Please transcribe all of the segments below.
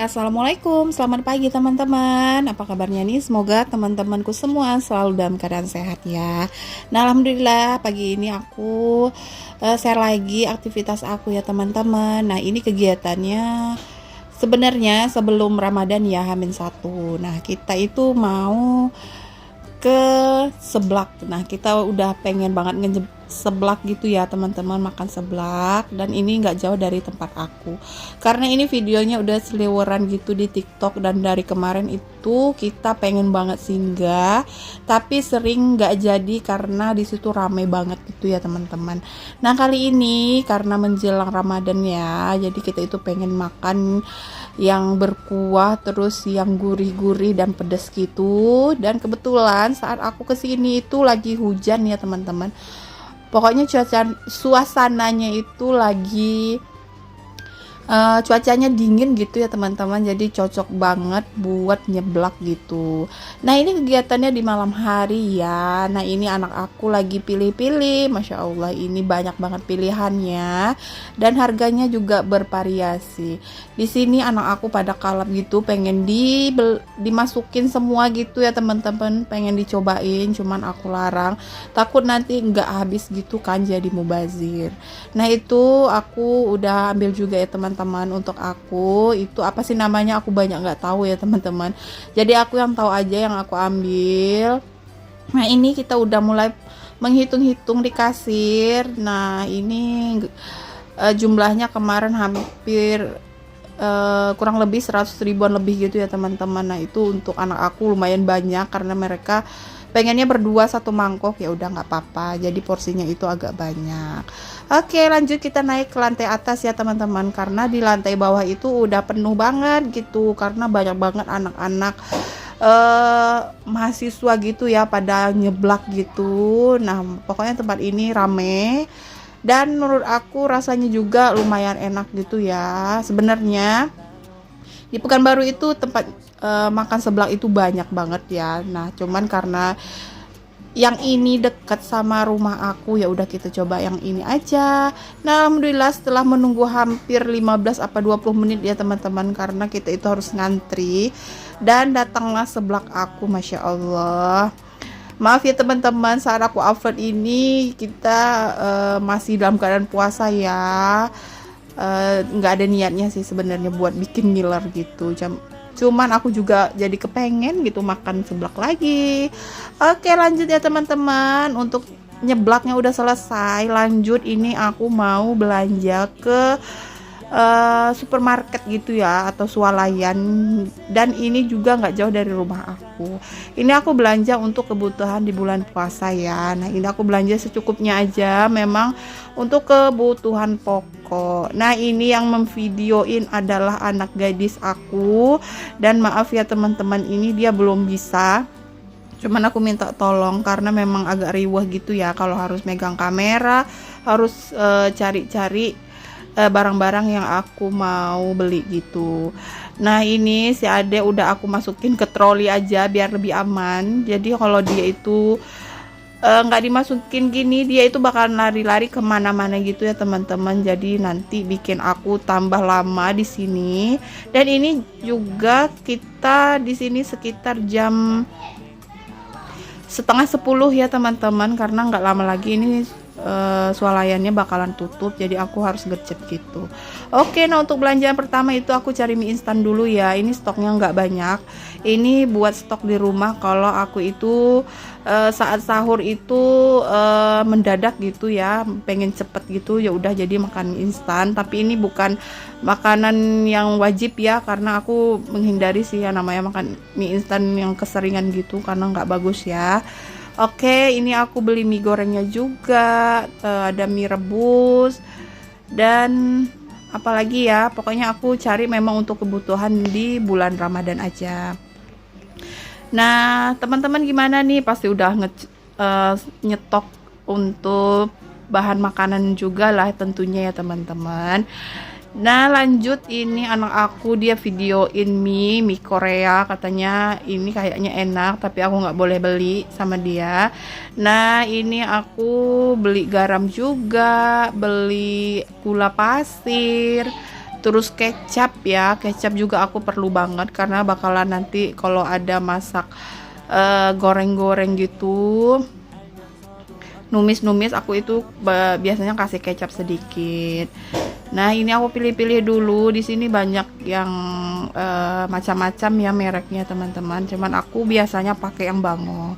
Assalamualaikum, selamat pagi teman-teman. Apa kabarnya nih? Semoga teman-temanku semua selalu dalam keadaan sehat ya. Nah, alhamdulillah pagi ini aku share lagi aktivitas aku ya teman-teman. Nah, ini kegiatannya sebenarnya sebelum Ramadan ya, Hamin satu. Nah, kita itu mau ke seblak. Nah, kita udah pengen banget seblak gitu ya teman-teman, makan seblak, dan ini nggak jauh dari tempat aku karena ini videonya udah seliweran gitu di TikTok, dan dari kemarin itu kita pengen banget singgah tapi sering nggak jadi karena disitu rame banget gitu ya teman-teman. Nah, kali ini karena menjelang Ramadan ya, jadi kita itu pengen makan yang berkuah terus yang gurih-gurih dan pedas gitu, dan kebetulan saat aku kesini itu lagi hujan ya teman-teman. Pokoknya suasananya itu lagi cuacanya dingin gitu ya teman-teman, jadi cocok banget buat nyeblak gitu. Nah, ini kegiatannya di malam hari ya. Nah, ini anak aku lagi pilih-pilih, Masya Allah ini banyak banget pilihannya dan harganya juga bervariasi. Di sini anak aku pada kalap gitu, pengen dimasukin semua gitu ya teman-teman, pengen dicobain, cuman aku larang, takut nanti nggak habis gitu kan jadi mubazir. Nah, itu aku udah ambil juga ya teman-teman. Untuk aku itu apa sih namanya, aku banyak nggak tahu ya teman-teman, jadi aku yang tahu aja yang aku ambil. Nah, ini kita udah mulai menghitung-hitung di kasir. Nah, ini jumlahnya kemarin hampir kurang lebih 100 ribuan lebih gitu ya teman-teman. Nah, itu untuk anak aku lumayan banyak karena mereka pengennya berdua satu mangkok, ya udah nggak apa-apa, jadi porsinya itu agak banyak. Oke, lanjut kita naik ke lantai atas ya teman-teman, karena di lantai bawah itu udah penuh banget gitu karena banyak banget anak-anak mahasiswa gitu ya pada nyeblak gitu. Nah, pokoknya tempat ini rame dan menurut aku rasanya juga lumayan enak gitu ya. Sebenarnya di Pekanbaru itu tempat makan seblak itu banyak banget ya. Nah, cuman karena yang ini dekat sama rumah aku, ya udah kita coba yang ini aja. Nah, alhamdulillah setelah menunggu hampir 15 apa 20 menit ya teman-teman, karena kita itu harus ngantri, dan datanglah seblak aku, Masya Allah. Maaf ya teman-teman, saat aku upload ini kita masih dalam keadaan puasa ya. Nggak ada niatnya sih sebenarnya buat bikin ngiler gitu, cuman aku juga jadi kepengen gitu makan seblak lagi. Oke, lanjut ya teman-teman, untuk nyeblaknya udah selesai. Lanjut, ini aku mau belanja ke supermarket gitu ya, atau swalayan, dan ini juga nggak jauh dari rumah aku. Ini aku belanja untuk kebutuhan di bulan puasa ya. Nah, ini aku belanja secukupnya aja, memang untuk kebutuhan pokok. Nah, ini yang memvideoin adalah anak gadis aku, dan maaf ya teman-teman, ini dia belum bisa, cuman aku minta tolong karena memang agak riwah gitu ya kalau harus megang kamera, harus cari-cari barang-barang yang aku mau beli gitu. Nah, ini si Ade udah aku masukin ke troli aja biar lebih aman. Jadi kalau dia itu nggak dimasukin gini, dia itu bakal lari-lari kemana-mana gitu ya teman-teman. Jadi nanti bikin aku tambah lama di sini. Dan ini juga kita di sini sekitar jam setengah 10 ya teman-teman, karena nggak lama lagi ini swalayannya bakalan tutup, jadi aku harus gercep gitu. Oke, nah untuk belanjaan pertama itu aku cari mie instan dulu ya. Ini stoknya nggak banyak, ini buat stok di rumah kalau aku itu saat sahur itu mendadak gitu ya, pengen cepet gitu, ya udah jadi makan mie instan. Tapi ini bukan makanan yang wajib ya, karena aku menghindari sih yang namanya makan mie instan yang keseringan gitu karena nggak bagus ya. Oke, ini aku beli mie gorengnya juga, ada mie rebus, dan apalagi ya, pokoknya aku cari memang untuk kebutuhan di bulan Ramadan aja. Nah, teman-teman gimana nih? Pasti udah nyetok untuk bahan makanan juga lah tentunya ya teman-teman. Nah, lanjut, ini anak aku dia videoin mie Korea, katanya ini kayaknya enak tapi aku nggak boleh beli sama dia. Nah, ini aku beli garam juga, beli gula pasir, Terus kecap ya, kecap juga aku perlu banget karena bakalan nanti kalau ada masak goreng-goreng gitu, numis-numis, aku itu biasanya kasih kecap sedikit. Nah, ini aku pilih-pilih dulu. Di sini banyak yang macam-macam ya mereknya teman-teman. Cuman aku biasanya pakai yang Bango.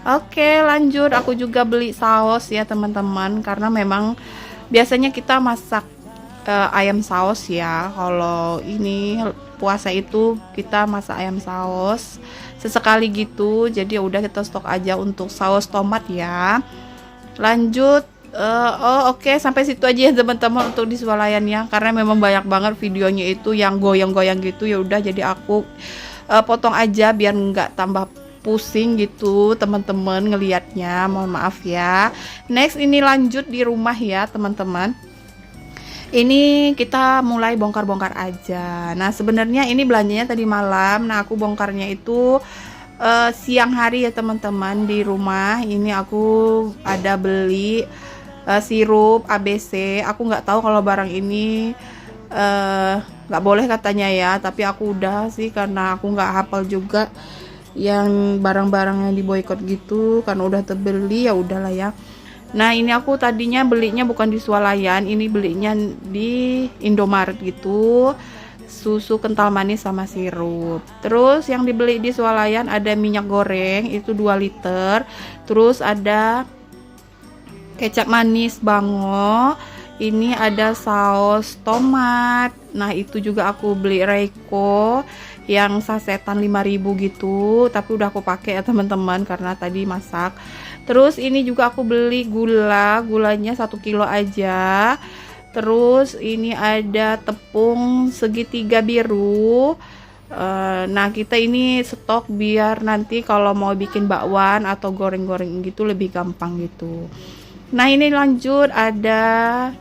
Oke, lanjut. Aku juga beli saus ya teman-teman, karena memang biasanya kita masak ayam saus ya. Kalau ini puasa itu kita masak ayam saus sesekali gitu. Jadi ya udah kita stok aja untuk saus tomat ya. Lanjut. Oke, sampai situ aja ya teman-teman untuk di swalayannya, karena memang banyak banget videonya itu yang goyang-goyang gitu. Ya udah, jadi aku potong aja biar nggak tambah pusing gitu teman-teman ngelihatnya, mohon maaf ya. Next, ini lanjut di rumah ya teman-teman. Ini kita mulai bongkar-bongkar aja. Nah, sebenarnya ini belanjanya tadi malam. Nah, aku bongkarnya itu siang hari ya teman-teman. Di rumah ini aku ada beli sirup ABC. Aku nggak tahu kalau barang ini nggak boleh katanya ya, tapi aku udah sih karena aku nggak hafal juga yang barang-barang yang diboykot gitu, karena udah terbeli ya udahlah ya. Nah, ini aku tadinya belinya bukan di swalayan, ini belinya di Indomaret gitu, susu kental manis sama sirup. Terus yang dibeli di swalayan ada minyak goreng itu 2 liter, terus ada kecap manis Bango, ini ada saus tomat. Nah, itu juga aku beli Reiko yang sasetan 5.000 gitu, tapi udah aku pakai ya teman-teman karena tadi masak. Terus ini juga aku beli gulanya 1 kilo aja. Terus ini ada tepung segitiga biru. Nah, kita ini stok biar nanti kalau mau bikin bakwan atau goreng-goreng gitu lebih gampang gitu. Nah, ini lanjut ada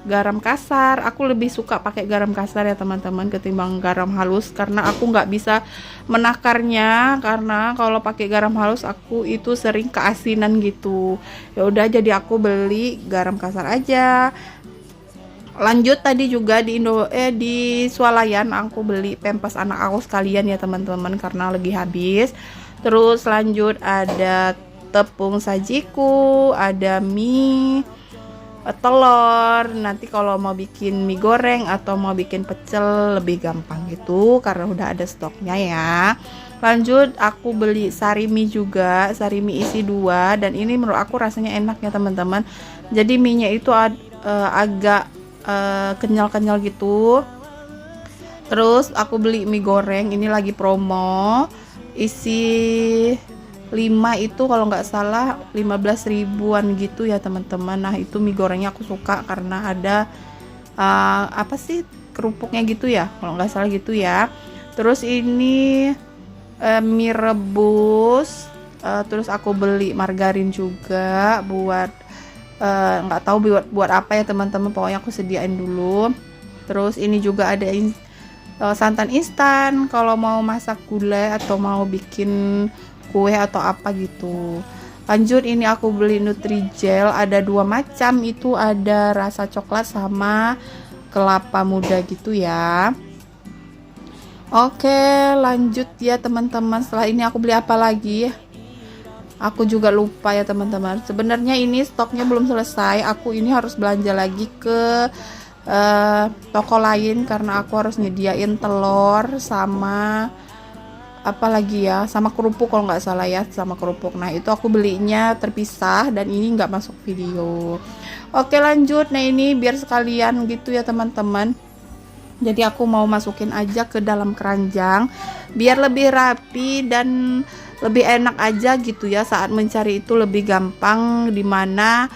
garam kasar. Aku lebih suka pakai garam kasar ya teman-teman ketimbang garam halus, karena aku nggak bisa menakarnya, karena kalau pakai garam halus aku itu sering keasinan gitu. Ya udah, jadi aku beli garam kasar aja. Lanjut tadi juga di swalayan aku beli pempes anak aku sekalian ya teman-teman karena lagi habis. Terus lanjut ada tepung sajiku, ada mie, telur. Nanti kalau mau bikin mie goreng atau mau bikin pecel lebih gampang gitu karena udah ada stoknya ya. Lanjut aku beli sari mie juga, sari mie isi 2, dan ini menurut aku rasanya enak ya teman-teman. Jadi mie nya itu agak kenyal-kenyal gitu. Terus aku beli mie goreng, ini lagi promo, isi 5 itu kalau nggak salah 15 ribuan gitu ya teman-teman. Nah, itu mie gorengnya aku suka karena ada apa sih, kerupuknya gitu ya kalau nggak salah gitu ya. Terus ini mie rebus. Terus aku beli margarin juga buat nggak tahu buat apa ya teman-teman, pokoknya aku sediain dulu. Terus ini juga ada santan instan kalau mau masak gulai atau mau bikin kue atau apa gitu. Lanjut, ini aku beli Nutrijel, ada 2 macam, itu ada rasa coklat sama kelapa muda gitu ya. Oke, lanjut ya teman-teman. Setelah ini aku beli apa lagi? Aku juga lupa ya teman-teman. Sebenarnya ini stoknya belum selesai. Aku ini harus belanja lagi ke toko lain karena aku harus nyediain telur sama apa lagi ya, sama kerupuk kalau nggak salah ya, sama kerupuk. Nah, itu aku belinya terpisah dan ini nggak masuk video. Oke, lanjut. Nah, ini biar sekalian gitu ya teman-teman. Jadi aku mau masukin aja ke dalam keranjang biar lebih rapi dan lebih enak aja gitu ya, saat mencari itu lebih gampang dimana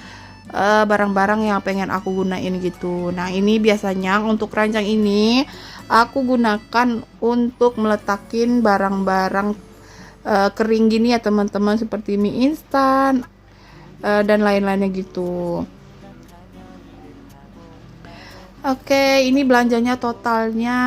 barang-barang yang pengen aku gunain gitu. Nah, ini biasanya untuk keranjang ini aku gunakan untuk meletakin barang-barang kering gini ya teman-teman, seperti mie instan dan lain-lainnya gitu. Oke, ini belanjanya totalnya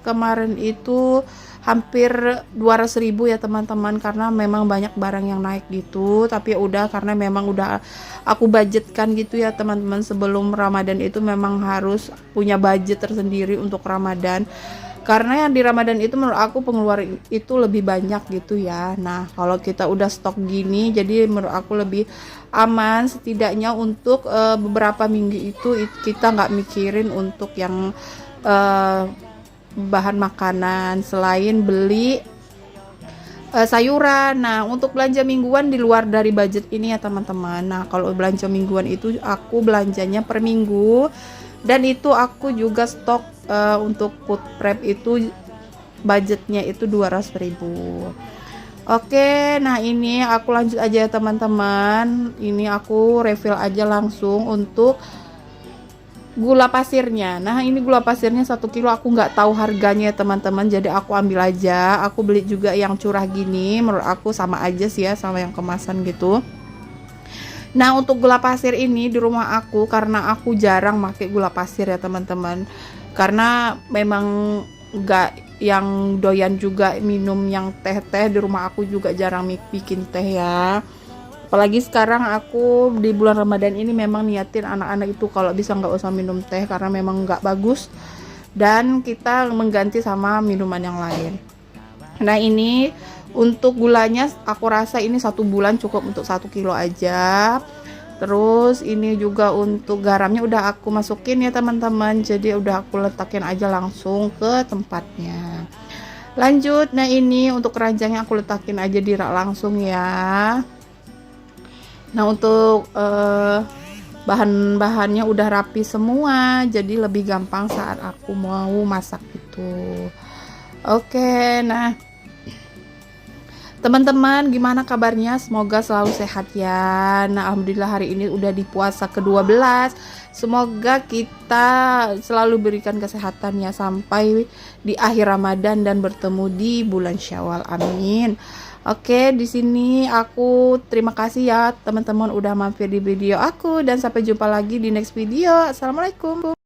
kemarin itu hampir 200.000 ya teman-teman, karena memang banyak barang yang naik gitu. Tapi ya udah, karena memang udah aku budgetkan gitu ya teman-teman, sebelum Ramadan itu memang harus punya budget tersendiri untuk Ramadan, karena yang di Ramadan itu menurut aku pengeluaran itu lebih banyak gitu ya. Nah kalau kita udah stok gini, jadi menurut aku lebih aman setidaknya untuk beberapa minggu itu kita nggak mikirin untuk yang bahan makanan selain beli sayuran. Nah untuk belanja mingguan di luar dari budget ini ya teman-teman. Nah kalau belanja mingguan itu aku belanjanya per minggu, dan itu aku juga stok untuk food prep itu budgetnya itu 200.000. Oke, nah ini aku lanjut aja ya teman-teman. Ini aku refill aja langsung untuk gula pasirnya. Nah ini gula pasirnya 1 kilo, aku nggak tahu harganya ya teman-teman, jadi aku ambil aja. Aku beli juga yang curah gini, menurut aku sama aja sih ya sama yang kemasan gitu. Nah untuk gula pasir ini di rumah aku, karena aku jarang pakai gula pasir ya teman-teman, karena memang nggak yang doyan juga minum yang teh-teh. Di rumah aku juga jarang bikin teh ya, apalagi sekarang aku di bulan Ramadan ini memang niatin anak-anak itu kalau bisa nggak usah minum teh, karena memang nggak bagus, dan kita mengganti sama minuman yang lain. Nah ini untuk gulanya aku rasa ini 1 bulan cukup untuk 1 kilo aja. Terus ini juga untuk garamnya udah aku masukin ya teman-teman, jadi udah aku letakin aja langsung ke tempatnya. Lanjut, nah ini untuk keranjangnya aku letakin aja di rak langsung ya. Nah untuk bahan-bahannya udah rapi semua, jadi lebih gampang saat aku mau masak itu. Oke, nah teman-teman gimana kabarnya? Semoga selalu sehat ya. Nah alhamdulillah hari ini udah di puasa ke-12. Semoga kita selalu berikan kesehatan ya sampai di akhir Ramadan dan bertemu di bulan Syawal. Amin. Oke, di sini aku terima kasih ya teman-teman udah mampir di video aku, dan sampai jumpa lagi di next video. Assalamualaikum.